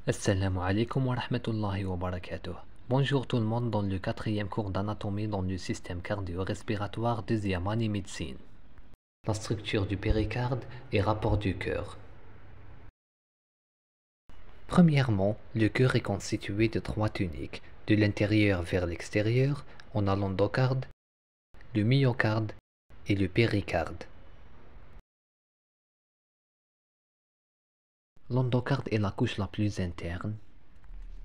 Assalamu alaikum wa rahmatullahi wa barakatuh. Bonjour tout le monde dans le quatrième cours d'anatomie dans le système cardio-respiratoire deuxième année médecine. La structure du péricarde et rapport du cœur. Premièrement, le cœur est constitué de trois tuniques, de l'intérieur vers l'extérieur, on a l'endocarde, le myocarde et le péricarde. L'endocarde est la couche la plus interne.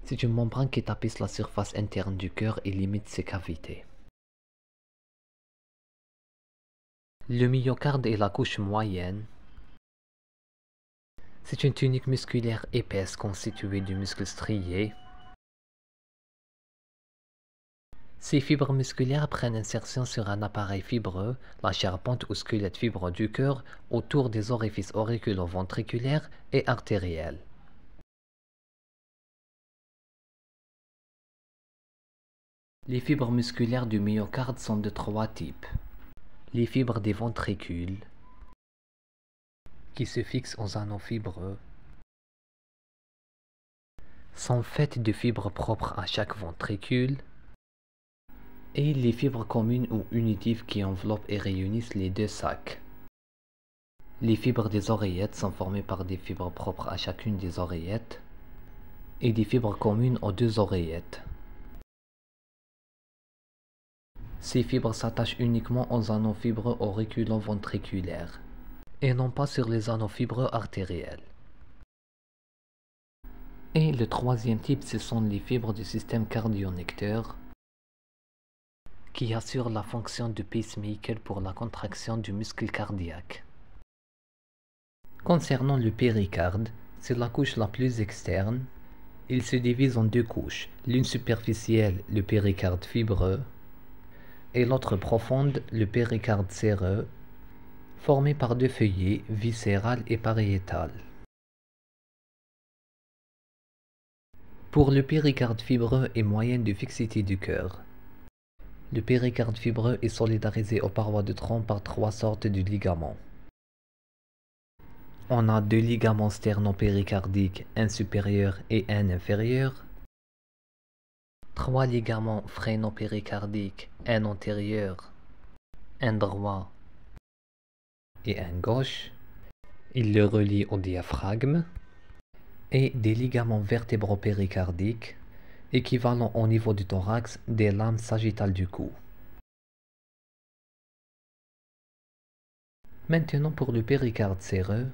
C'est une membrane qui tapisse la surface interne du cœur et limite ses cavités. Le myocarde est la couche moyenne. C'est une tunique musculaire épaisse constituée de muscles striés. Ces fibres musculaires prennent insertion sur un appareil fibreux, la charpente ou squelette fibreux du cœur, autour des orifices auriculo-ventriculaires et artériels. Les fibres musculaires du myocarde sont de trois types. Les fibres des ventricules, qui se fixent aux anneaux fibreux, sont faites de fibres propres à chaque ventricule, et les fibres communes ou unitives qui enveloppent et réunissent les deux sacs. Les fibres des oreillettes sont formées par des fibres propres à chacune des oreillettes et des fibres communes aux deux oreillettes. Ces fibres s'attachent uniquement aux anneaux fibreux auriculo-ventriculaires et non pas sur les anneaux fibreux artériels. Et le troisième type, ce sont les fibres du système cardio-necteur qui assurent la fonction de pacemaker pour la contraction du muscle cardiaque. Concernant le péricarde, c'est la couche la plus externe. Il se divise en deux couches, l'une superficielle, le péricarde fibreux, et l'autre profonde, le péricarde séreux, formé par deux feuillets, viscéral et pariétal. Pour le péricarde fibreux et moyenne de fixité du cœur, le péricarde fibreux est solidarisé aux parois de tronc par trois sortes de ligaments. On a deux ligaments sternopéricardiques, un supérieur et un inférieur, trois ligaments phrénopéricardiques, un antérieur, un droit et un gauche. Ils le relient au diaphragme, et des ligaments vertébro-péricardiques, équivalent au niveau du thorax des lames sagittales du cou. Maintenant pour le péricarde séreux,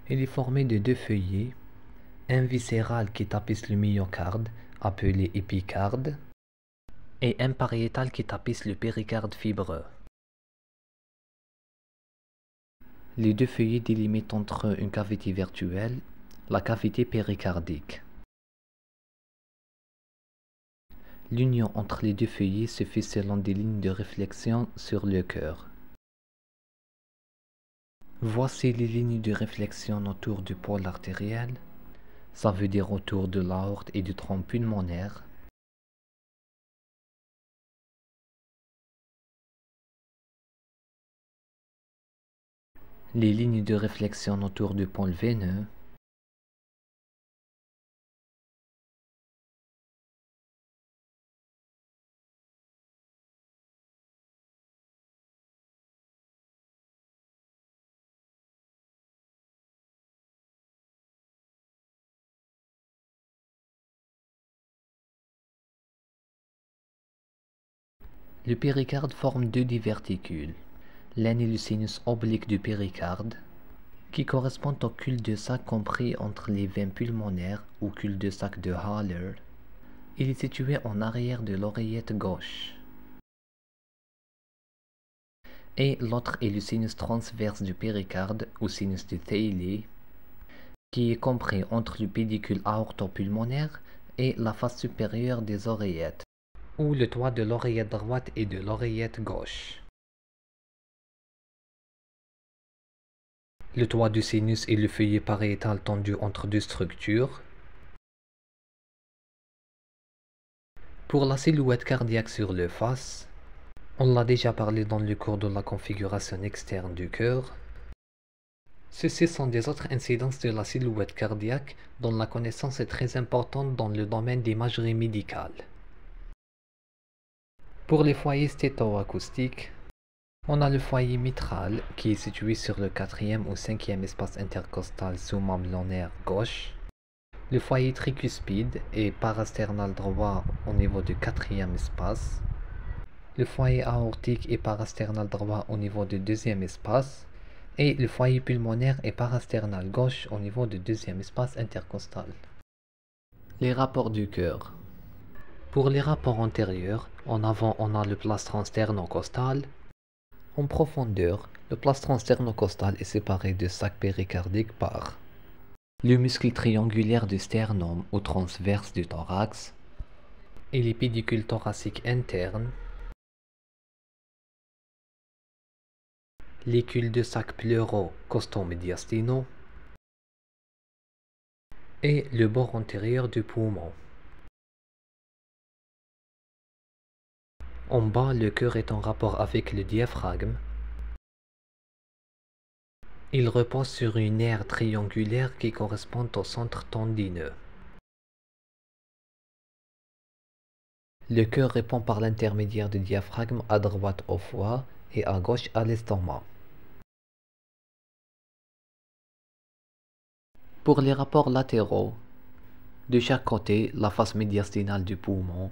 il est formé de deux feuillets, un viscéral qui tapisse le myocarde, appelé épicarde, et un pariétal qui tapisse le péricarde fibreux. Les deux feuillets délimitent entre eux une cavité virtuelle, la cavité péricardique. L'union entre les deux feuillets se fait selon des lignes de réflexion sur le cœur. Voici les lignes de réflexion autour du pôle artériel, ça veut dire autour de l'aorte et du tronc pulmonaire. Les lignes de réflexion autour du pôle veineux. Le péricarde forme deux diverticules. L'un est le sinus oblique du péricarde, qui correspond au cul-de-sac compris entre les veines pulmonaires ou cul-de-sac de Haller. Il est situé en arrière de l'oreillette gauche. Et l'autre est le sinus transverse du péricarde ou sinus de Thiele, qui est compris entre le pédicule aortopulmonaire et la face supérieure des oreillettes, ou le toit de l'oreillette droite et de l'oreillette gauche. Le toit du sinus est le feuillet pariétal tendu entre deux structures. Pour la silhouette cardiaque sur le face, on l'a déjà parlé dans le cours de la configuration externe du cœur. Ceci sont des autres incidences de la silhouette cardiaque dont la connaissance est très importante dans le domaine d'imagerie médicale. Pour les foyers stéto-acoustiques, on a le foyer mitral qui est situé sur le 4e ou 5e espace intercostal sous-mamelonnaire gauche. Le foyer tricuspide et parasternal droit au niveau du 4e espace. Le foyer aortique et parasternal droit au niveau du 2e espace. Et le foyer pulmonaire et parasternal gauche au niveau du 2e espace intercostal. Les rapports du cœur. Pour les rapports antérieurs, en avant on a le plastron sternocostal. En profondeur, le plastron sternocostal est séparé du sac péricardique par le muscle triangulaire du sternum ou transverse du thorax et les pédicules thoraciques internes, les cul-de-sac pleuro costo-médiastinaux et le bord antérieur du poumon. En bas, le cœur est en rapport avec le diaphragme. Il repose sur une aire triangulaire qui correspond au centre tendineux. Le cœur répond par l'intermédiaire du diaphragme à droite au foie et à gauche à l'estomac. Pour les rapports latéraux, de chaque côté, la face médiastinale du poumon,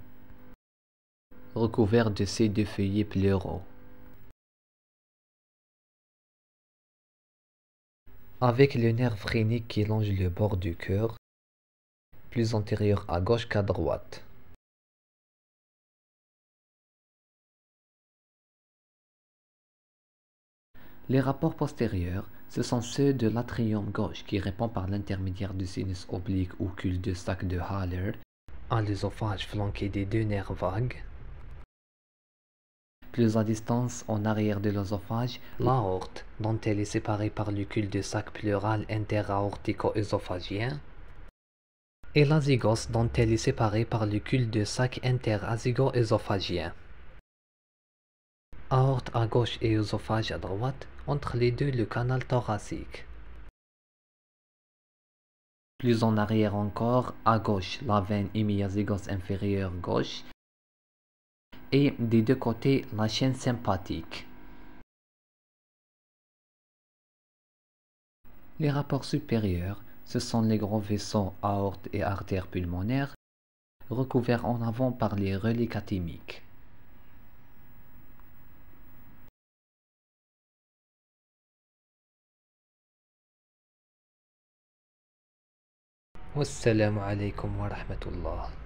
recouvert de ces deux feuillets pleuraux. Avec le nerf phrénique qui longe le bord du cœur, plus antérieur à gauche qu'à droite. Les rapports postérieurs, ce sont ceux de l'atrium gauche qui répond par l'intermédiaire du sinus oblique ou cul-de-sac de Haller à l'œsophage flanqué des deux nerfs vagues. Plus à distance, en arrière de l'œsophage, l'aorte, dont elle est séparée par le cul-de-sac pleural interaortico-œsophagien, et l'azygos, dont elle est séparée par le cul-de-sac interazygo-œsophagien. Aorte à gauche et œsophage à droite, entre les deux le canal thoracique. Plus en arrière encore, à gauche, la veine hémiazygos inférieure gauche, et des deux côtés la chaîne sympathique. Les rapports supérieurs, ce sont les gros vaisseaux aorte et artères pulmonaires, recouverts en avant par les relais catémiques. Wassalamu alaikum wa rahmatullah.